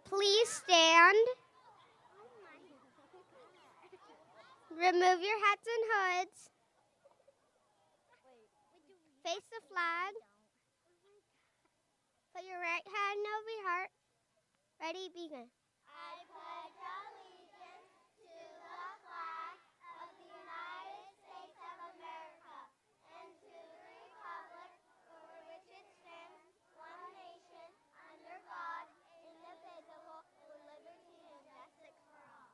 Please stand. Remove your hats and hoods. Face the flag. Put your right hand over your heart. Ready, begin. I pledge allegiance to the flag of the United States of America and to the republic for which it stands, one nation, under God, indivisible, with liberty and justice for all.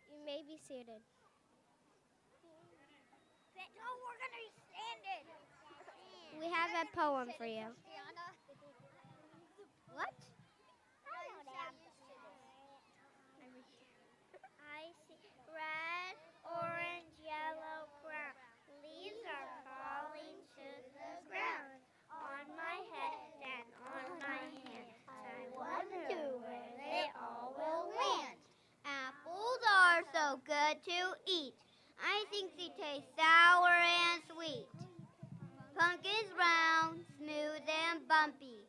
You may be seated. No, we're going to be standing. We have a poem for you. What? I know that. I see red, orange, yellow, brown. Leaves are falling to the ground. On my head and on my hands. I wonder where they all will land. Apples are so good to eat. I think they taste sour and sweet. Pumpkins round, smooth and bumpy.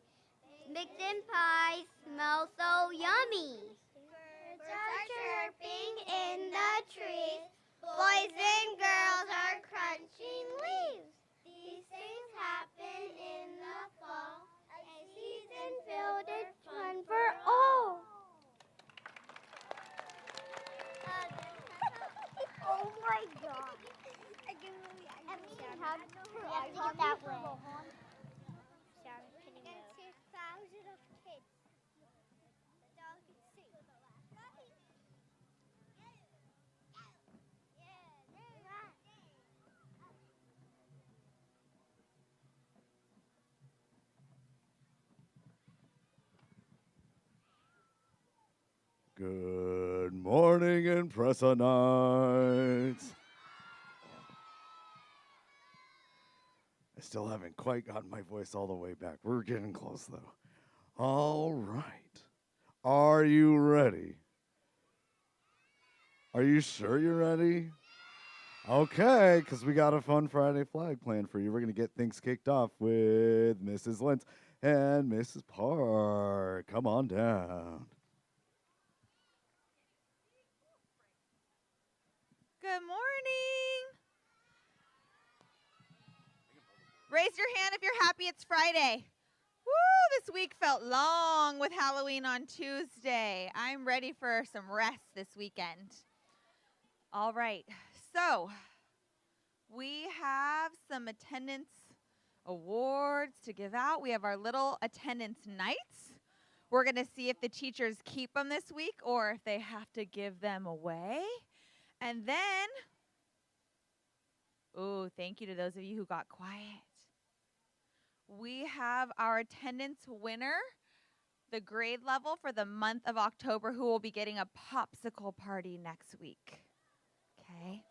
Mixed in pies, smell so yummy. Birds are chirping in the trees. Boys and girls are crunching leaves. These things happen in the fall. A season filled with fun for all. Oh my God. How do you talk that way? Sorry, can you move? It's 1,000 of kids. That's all you can see. Good morning, Impressionites. I still haven't quite gotten my voice all the way back. We're getting close, though. All right. Are you ready? Are you sure you're ready? Okay, because we got a fun Friday flag planned for you. We're going to get things kicked off with Mrs. Lentz and Mrs. Park. Come on down. Good morning. Raise your hand if you're happy it's Friday. Woo, this week felt long with Halloween on Tuesday. I'm ready for some rest this weekend. All right, so we have some attendance awards to give out. We have our little attendance nights. We're going to see if the teachers keep them this week or if they have to give them away. And then, ooh, thank you to those of you who got quiet. We have our attendance winner, the grade level for the month of October, who will be getting a popsicle party next week. Okay.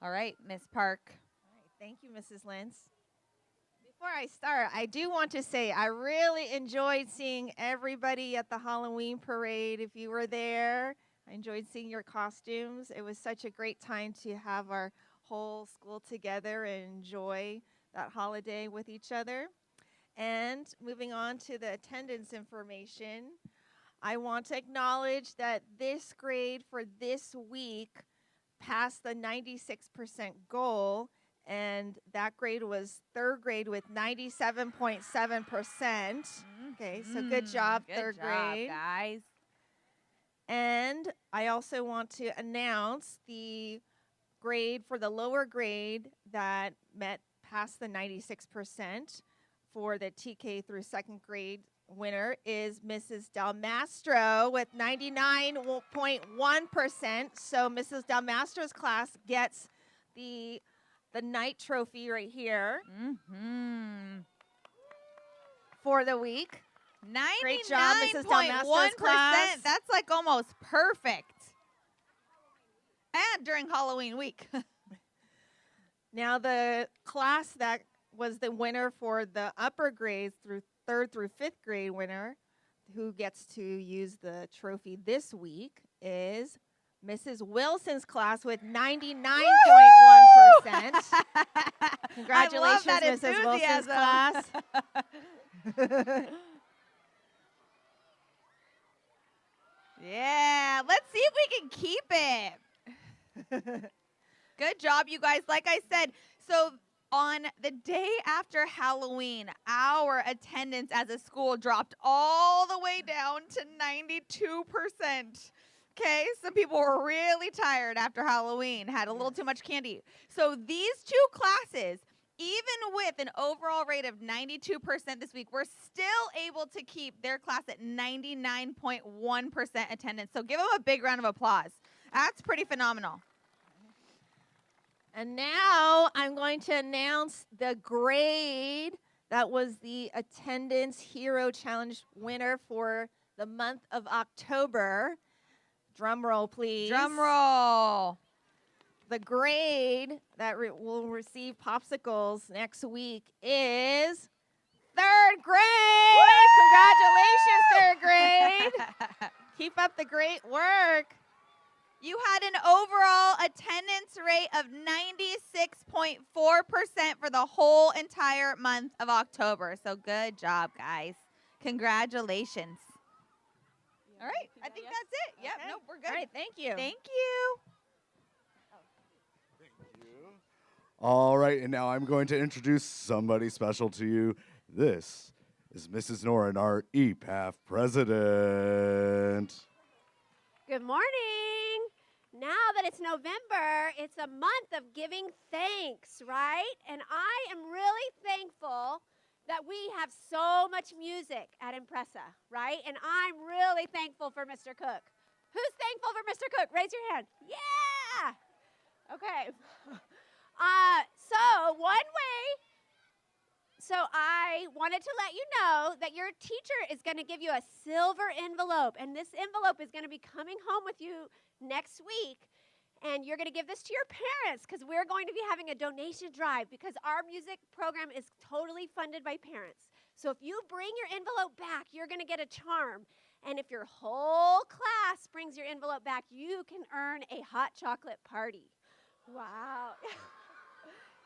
All right, Miss Park. All right, thank you, Mrs. Lentz. Before I start, I do want to say I really enjoyed seeing everybody at the Halloween parade. If you were there, I enjoyed seeing your costumes. It was such a great time to have our whole school together and enjoy that holiday with each other. And moving on to the attendance information, I want to acknowledge that this grade for this week passed the 96% goal, and that grade was third grade with 97.7%. Okay, so good job, third grade. Guys. And I also want to announce the grade for the lower grade that passed the 96% for the TK through second grade. Winner is Mrs. Del Mastro with 99.1%. So Mrs. Del Mastro's class gets the night trophy right here for the week. Great job, Mrs. Del Mastro's class. That's like almost perfect. And during Halloween week. Now the class that was the winner for the upper grades through third through fifth grade winner, who gets to use the trophy this week, is Mrs. Wilson's class with 99.1%. Congratulations, Mrs. Wilson's class. Yeah, let's see if we can keep it. Good job, you guys. Like I said, so on the day after Halloween, our attendance as a school dropped all the way down to 92%. Okay, some people were really tired after Halloween, had a little too much candy. So these two classes, even with an overall rate of 92% this week, we're still able to keep their class at 99.1% attendance. So give them a big round of applause. That's pretty phenomenal. And now I'm going to announce the grade that was the Attendance Hero Challenge winner for the month of October. Drum roll, please. Drum roll. The grade that will receive popsicles next week is third grade. Woo! Congratulations, third grade. Keep up the great work. You had an overall attendance rate of 96.4% for the whole entire month of October. So good job, guys. Congratulations. All right, I think that's it. Yep, Okay. nope, we're good. All right, thank you. Thank you. All right, and now I'm going to introduce somebody special to you. This is Mrs. Noren, our EPAF president. Good morning. Now that it's November, it's a month of giving thanks, right? And I am really thankful that we have so much music at Impressa, right? And I'm really thankful for Mr. Cook. Who's thankful for Mr. Cook? Raise your hand. Yeah. Okay. So I wanted to let you know that your teacher is going to give you a silver envelope, and this envelope is going to be coming home with you next week, and you're going to give this to your parents because we're going to be having a donation drive because our music program is totally funded by parents. So if you bring your envelope back, you're going to get a charm, and if your whole class brings your envelope back, you can earn a hot chocolate party. Wow.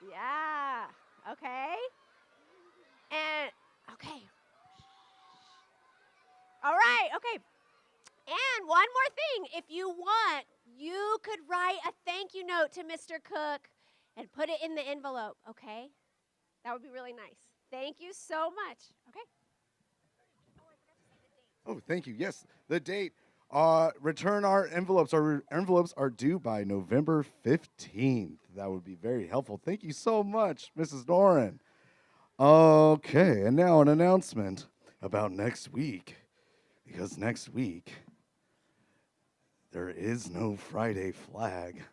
Yeah. Okay. And, okay. All right, okay. And one more thing. If you want, you could write a thank you note to Mr. Cook and put it in the envelope, okay? That would be really nice. Thank you so much, okay? Oh, thank you. Yes, the date. Return our envelopes. Our envelopes are due by November 15th. That would be very helpful. Thank you so much, Mrs. Noren. Okay, and now an announcement about next week. Because next week, there is no Friday flag.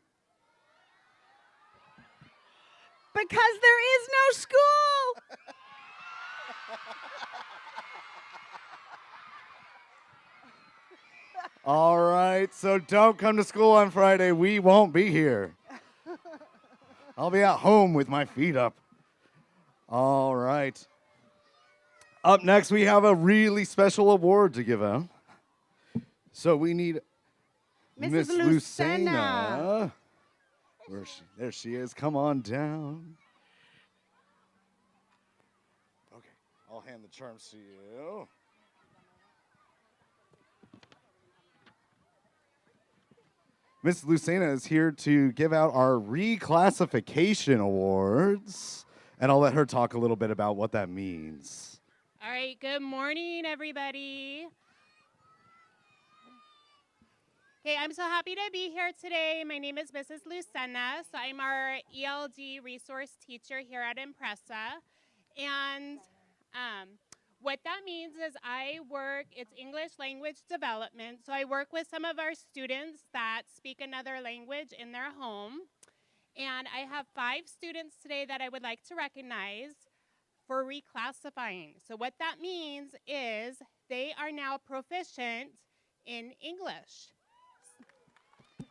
Because there is no school. All right, so don't come to school on Friday. We won't be here. I'll be at home with my feet up. All right. Up next, we have a really special award to give out. So we need Miss Lucena. There she is. Come on down. Okay, I'll hand the charms to you. Miss Lucena is here to give out our reclassification awards, and I'll let her talk a little bit about what that means. All right, good morning, everybody. Okay, I'm so happy to be here today. My name is Mrs. Lucena, so I'm our ELD resource teacher here at Impressa. And what that means is it's English language development, so I work with some of our students that speak another language in their home. And I have 5 students today that I would like to recognize for reclassifying. So what that means is they are now proficient in English.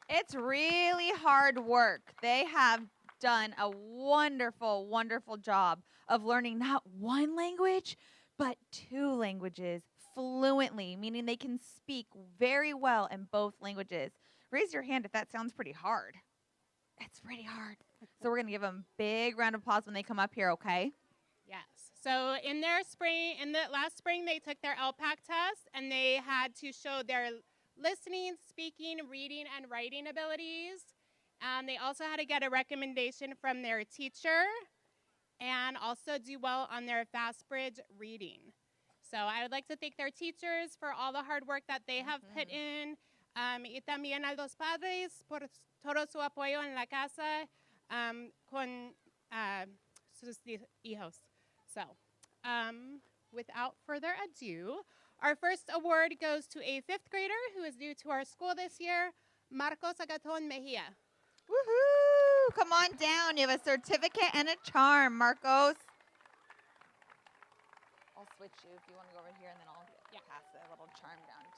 It's really hard work. They have done a wonderful, wonderful job of learning not one language, but 2 languages fluently, meaning they can speak very well in both languages. Raise your hand if that sounds pretty hard. It's pretty hard. So we're going to give them a big round of applause when they come up here, okay? Yes. So in the last spring, they took their LPAC test, and they had to show their listening, speaking, reading, and writing abilities. They also had to get a recommendation from their teacher and also do well on their FastBridge reading. So I would like to thank their teachers for all the hard work that they have put in. Y también a los padres por todo su apoyo en la casa con sus hijos. So without further ado, our first award goes to a 5th grader who is new to our school this year, Marcos Agaton Mejia. Woohoo! Come on down. You have a certificate and a charm, Marcos. I'll switch you if you want to go over here, and then I'll pass the little charm down to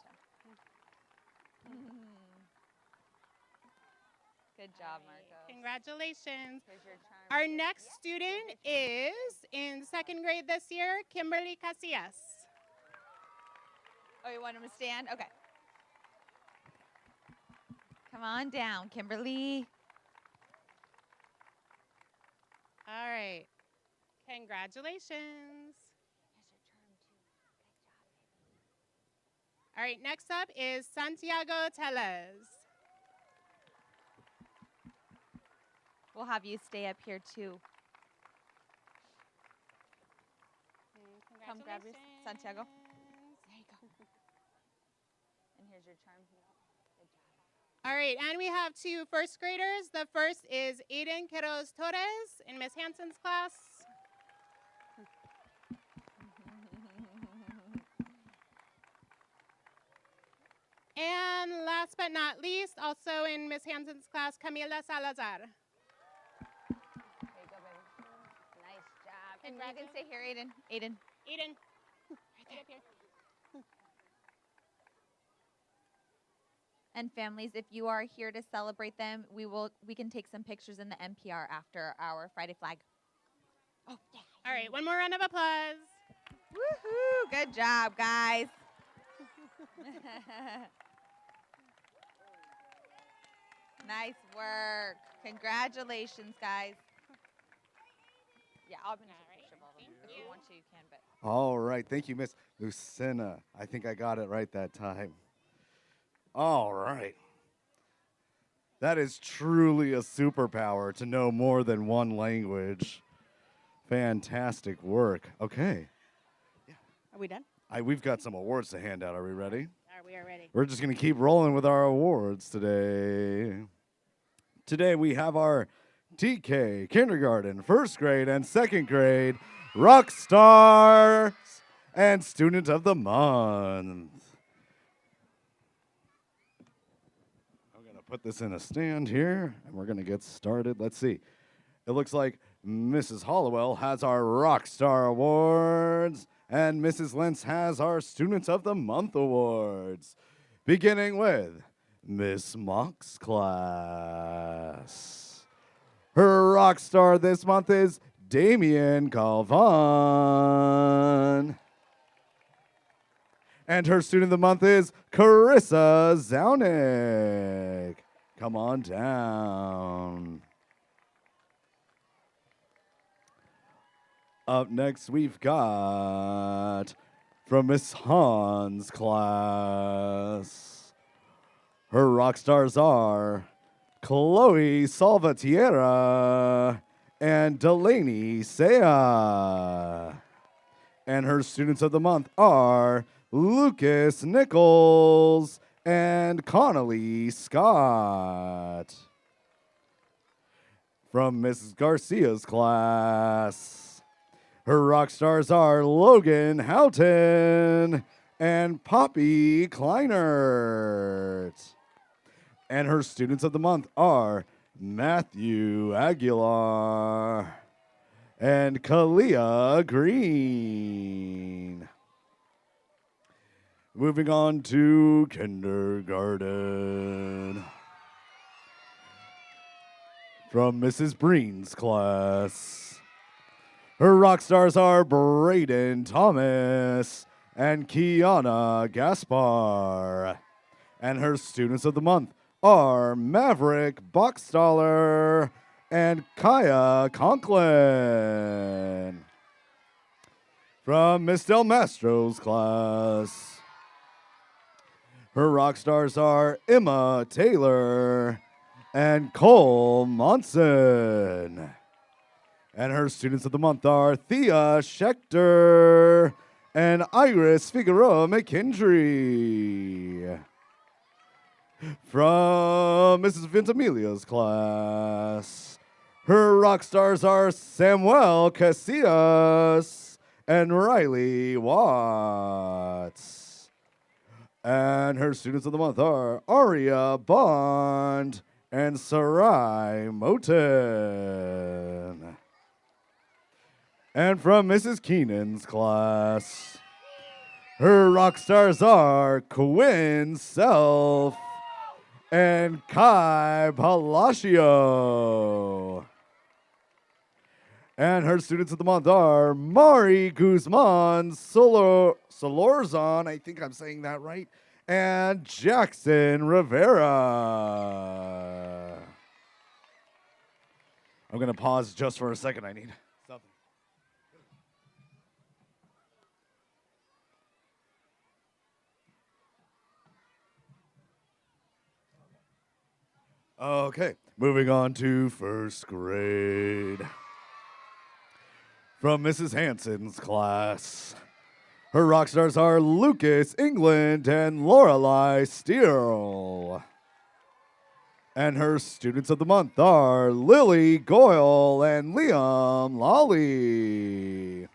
Good job, Marcos. Congratulations. Here's your charm. Our next student is in 2nd grade this year, Kimberly Casillas. Oh, you want him to stand? Okay. Come on down, Kimberly. All right. Congratulations. All right, next up is Santiago Tellez. We'll have you stay up here, too. Come grab your Santiago. There you go. And here's your charm. Good job. All right, and we have 2 first graders. The first is Aiden Quiroz Torres in Miss Hansen's class. And last but not least, also in Miss Hansen's class, Camila Salazar. There you go, baby. Nice job. And you can stay here, Aiden. Aiden. Aiden, right up here. And families, if you are here to celebrate them, we can take some pictures in the NPR after our Friday flag. Oh, yeah. All right, one more round of applause. Woohoo! Good job, guys. Nice work. Congratulations, guys. Yeah, I'll be picture of all of them. If you want to, you can, but All right, thank you, Miss Lucena. I think I got it right that time. All right. That is truly a superpower to know more than one language. Fantastic work. Okay. Are we done? We've got some awards to hand out. Are we ready? We are ready. We're just going to keep rolling with our awards today. Today we have our TK, kindergarten, 1st grade, and 2nd grade rock stars and student of the month. I'm going to put this in a stand here, and we're going to get started. Let's see. It looks like Mrs. Hollowell has our rock star awards, and Mrs. Lentz has our Students of the Month awards. Beginning with Miss Mock's class. Her rock star this month is Damien Calvan. And her Student of the Month is Carissa Zaunik. Come on down. Up next, we've got from Miss Hahn's class. Her rock stars are Chloe Salvatierra and Delaney Sea. And her students of the month are Lucas Nichols and Connolly Scott. From Mrs. Garcia's class, her rock stars are Logan Houghton and Poppy Kleinert. And her students of the month are Matthew Aguilar and Kalia Green. Moving on to kindergarten. From Mrs. Breen's class, her rock stars are Braden Thomas and Kiana Gaspar. And her students of the month are Maverick Boxstaller and Kaya Conklin. From Miss Del Mastro's class, her rock stars are Emma Taylor and Cole Monson. And her students of the month are Thea Schechter and Iris Figueroa McKendry. From Mrs. Ventimilia's class, her rock stars are Samuel Casillas and Riley Watts. And her students of the month are Aria Bond and Sarai Moten. And from Mrs. Keenan's class, her rock stars are Quinn Self and Kai Palacio. And her students of the month are Mari Guzman Solorzon, I think I'm saying that right, and Jackson Rivera. I'm going to pause just for a second. I need something. Okay, moving on to first grade. From Mrs. Hanson's class, her rock stars are Lucas England and Lorelei Steele. And her students of the month are Lily Goyle and Liam Lolly.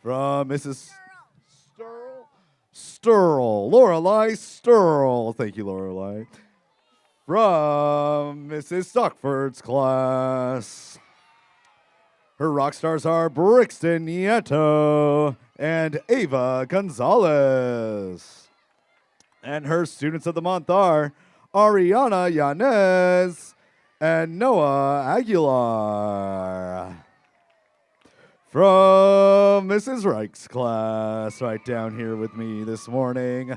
From Mrs. Sturl, Lorelei Sturl. Thank you, Lorelei. From Mrs. Stockford's class, her rock stars are Brixton Nieto and Ava Gonzalez. And her students of the month are Ariana Yanez and Noah Aguilar. From Mrs. Reich's class, right down here with me this morning,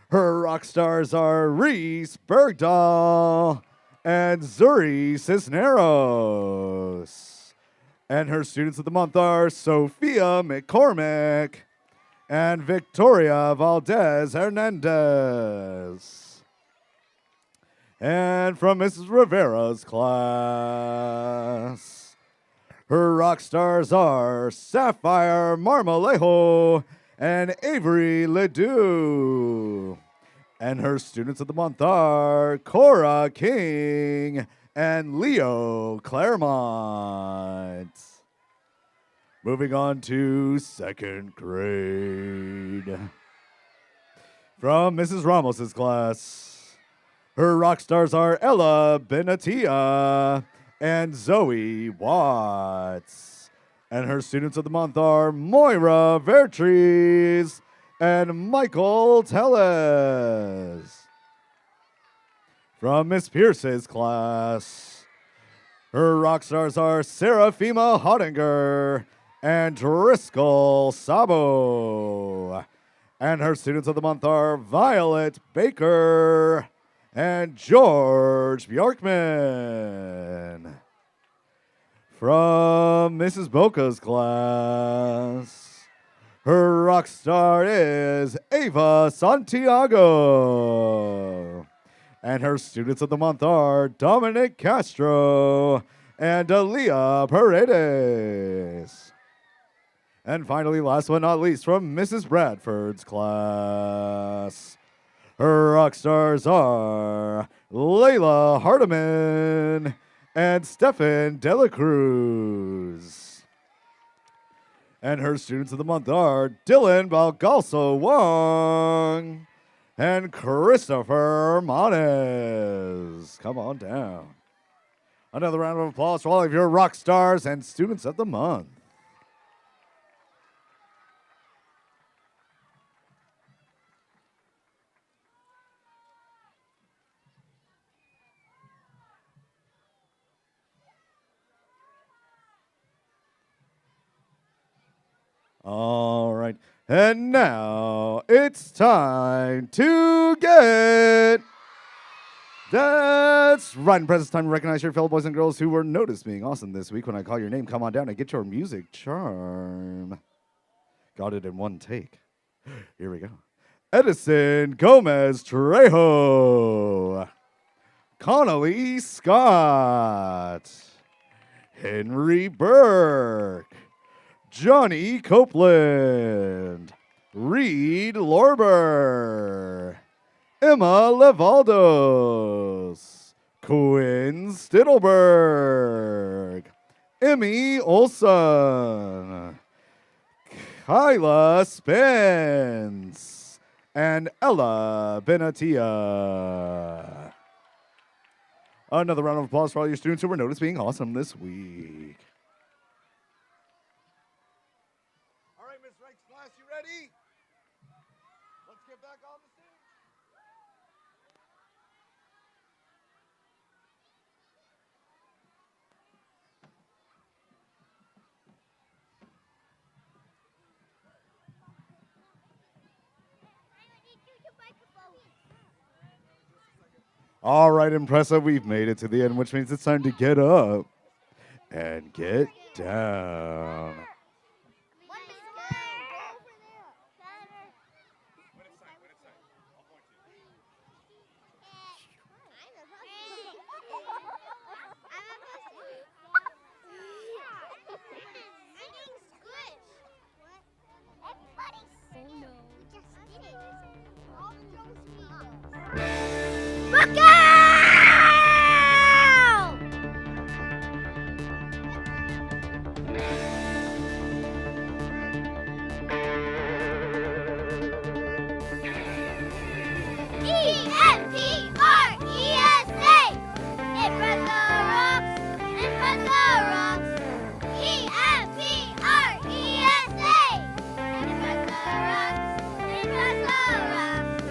her rock stars are Reese Bergdahl and Zuri Cisneros. And her students of the month are Sophia McCormick and Victoria Valdez Hernandez. And from Mrs. Rivera's class, her rock stars are Sapphire Marmolejo and Avery Ledoux. And her students of the month are Cora King and Leo Claremont. Moving on to second grade. From Mrs. Ramos's class, her rock stars are Ella Benatia and Zoe Watts. And her students of the month are Moira Vertrees and Michael Tellez. From Miss Pierce's class, her rock stars are Seraphima Hottinger and Driscoll Sabo. And her students of the month are Violet Baker and George Bjorkman. From Mrs. Boca's class, her rock star is Ava Santiago. And her students of the month are Dominic Castro and Aaliyah Paredes. And finally, last but not least, from Mrs. Bradford's class, her rock stars are Layla Hardiman and Stefan Dela Cruz. And her students of the month are Dylan Balgalso Wong and Christopher Manes. Come on down. Another round of applause for all of your rock stars and students of the month. All right. And now it's time to get... That's right, and press. It's time to recognize your fellow boys and girls who were noticed being awesome this week. When I call your name, come on down and get your music charm. Got it in one take. Here we go. Edison Gomez Trejo. Connolly Scott. Henry Burke. Johnny Copeland. Reed Lorber. Emma Levaldos, Quinn Stittelberg, Emmy Olson, Kyla Spence, and Ella Benatia. Another round of applause for all your students who were noticed being awesome this week. All right, Miss Ranks class, you ready? Let's get back on the stage. All right, impressive. We've made it to the end, which means it's time to get up and get down. Look out! E-M-P-R-E-S-A! Impreza rocks! Impreza rocks! E-M-P-R-E-S-A! Impreza rocks! Impreza rocks!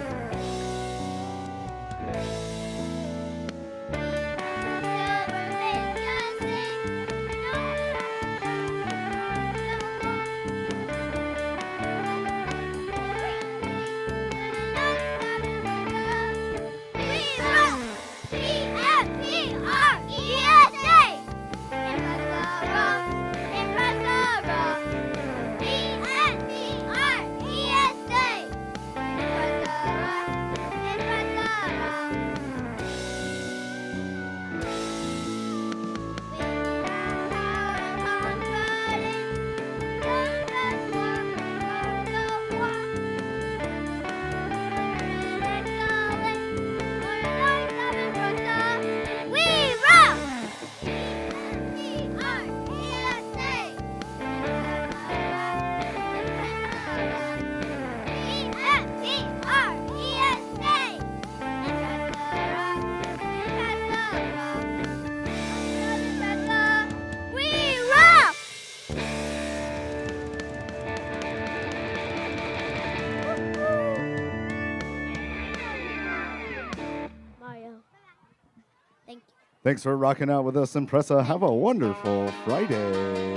Thanks for rocking out with us, Impressa. Have a wonderful Friday.